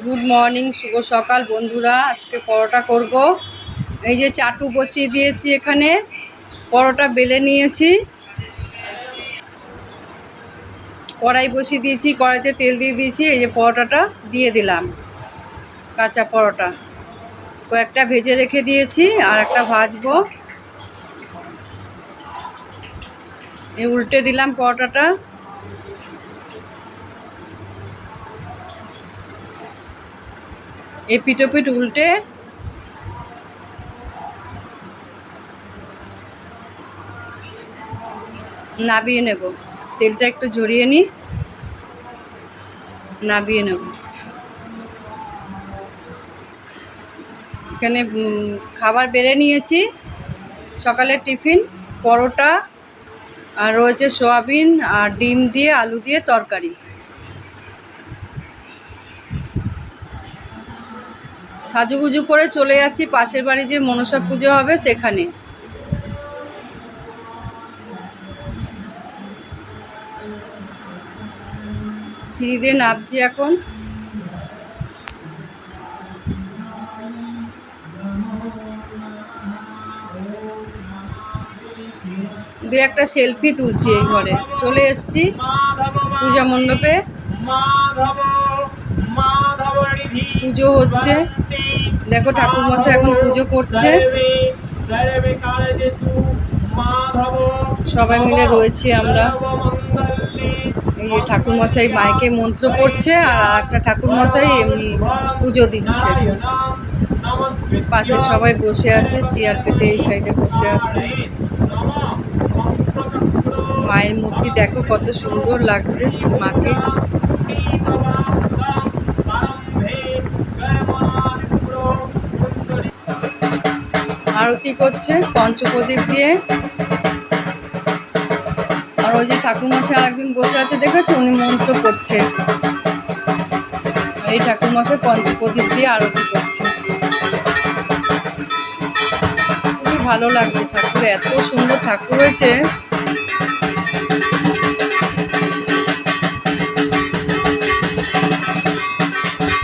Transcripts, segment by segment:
Good morning, শুভ সকাল বন্ধুরা। আজকে পরোটা করব। এই যে চাটু বসিয়ে দিয়েছি, এখানে পরোটা বেলে নিয়েছি, কড়াই বসিয়ে দিয়েছি, কড়াইতে তেল দিয়ে দিয়েছি। এই যে পরোটাটা দিয়ে দিলাম, কাঁচা পরোটা কয়েকটা ভেজে রেখে দিয়েছি, আর একটা ভাজবো। এই উল্টে দিলাম পরোটাটা, এপিট ওপিট উল্টে নাবিয়ে নেব। তেলটা একটু ঝরিয়ে নিই, নাবিয়ে নেব। এখানে খাবার বেড়ে নিয়েছি, সকালের টিফিন পরোটা, আর রয়েছে সোয়াবিন আর ডিম দিয়ে আলু দিয়ে তরকারি। সাজুগুজু করে চলে যাচ্ছি পাশের বাড়ি, যে মনসা পুজো হবে সেখানে। সিঁড়ি দিয়ে নামছি এখন। দু একটা সেলফি তুলছি। এই ঘরে চলে এসছি পূজা মণ্ডপে, পুজো হচ্ছে। দেখো ঠাকুরমশাই এখন পুজো করছে, সবাই মিলে রয়েছি আমরা। এই যে ঠাকুরমশাই মাইকে মন্ত্র পড়ছে, আর একটা ঠাকুরমশাই এমনি পুজো দিচ্ছে। পাশে সবাই বসে আছে, চেয়ার পেতে এই সাইডে বসে আছে। মায়ের মূর্তি দেখো কত সুন্দর লাগছে মাকে। আরতি করছে পঞ্চপ্রদীপ দিয়ে। আর ওই যে ঠাকুরমশাই আরেকজন বসে আছে, দেখেছো, উনি মন্ত্র পড়ছে। এই ঠাকুরমশাই পঞ্চপ্রদীপ দিয়ে আরতি করছে। খুবই ভালো লাগছে, ঠাকুর এত সুন্দর ঠাকুর হয়েছে।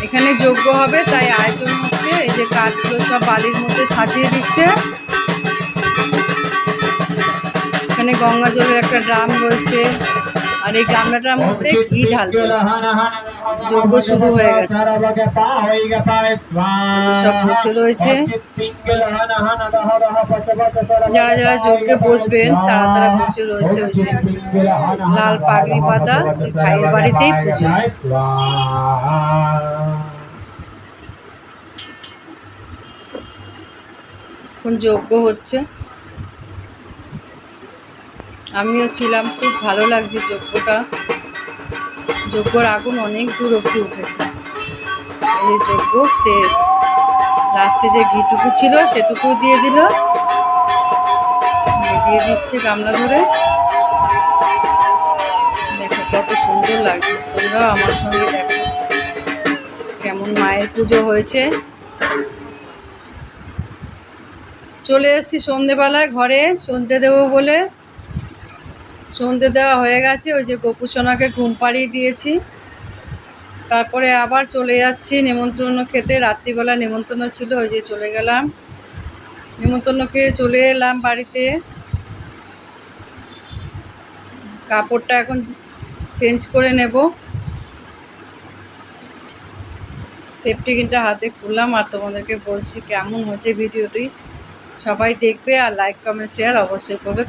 এখানে যজ্ঞ হবে, তাই আয়োজন হচ্ছে। এই যে কাঠগুলো সব বালির মধ্যে সাজিয়ে দিচ্ছে। এখানে গঙ্গা জলের একটা ড্রাম রয়েছে, আর এই গামলাটার মধ্যে ঘি ঢালবে। যজ্ঞ শুরু হয়ে গেছে, সব বসে রয়েছে। যারা যারা যজ্ঞে বসবেন তারা তারা বসে রয়েছে। ওই যে লাল পাগড়ি বাঁধা ওই ভাইয়ের বাড়িতেই পুজো। এখন যজ্ঞ হচ্ছে, আমিও ছিলাম, খুব ভালো লাগছে যজ্ঞটা। যজ্ঞর আগুন অনেক দূর অব্দি উঠেছে। এই যজ্ঞ শেষ, লাস্টে যে ঘিটুকু ছিল সেটুকু দিয়ে দিল, দিয়ে দিচ্ছে গামলা ধরে। দেখো কত সুন্দর লাগছে। তোমরাও আমার সঙ্গে দেখো কেমন মায়ের পুজো হয়েছে। চলে এসেছি সন্ধেবেলায় ঘরে, সন্ধে দেবো বলে। সন্ধে দেওয়া হয়ে গেছে। ওই যে গোপু সোনাকে ঘুম পাড়িয়ে দিয়েছি, তারপরে আবার চলে যাচ্ছি নেমন্তন্ন খেতে। রাত্রিবেলা নেমন্তন্ন ছিল, ওই যে চলে গেলাম নেমন্তন্ন খেয়ে চলে এলাম বাড়িতে। কাপড়টা এখন চেঞ্জ করে নেব। সেফটিকিনটা হাতে খুললাম, আর তোমাদেরকে বলছি কেমন হয়েছে ভিডিওটি। সবাই দেখবে, আর লাইক কমেন্ট শেয়ার অবশ্যই করবে।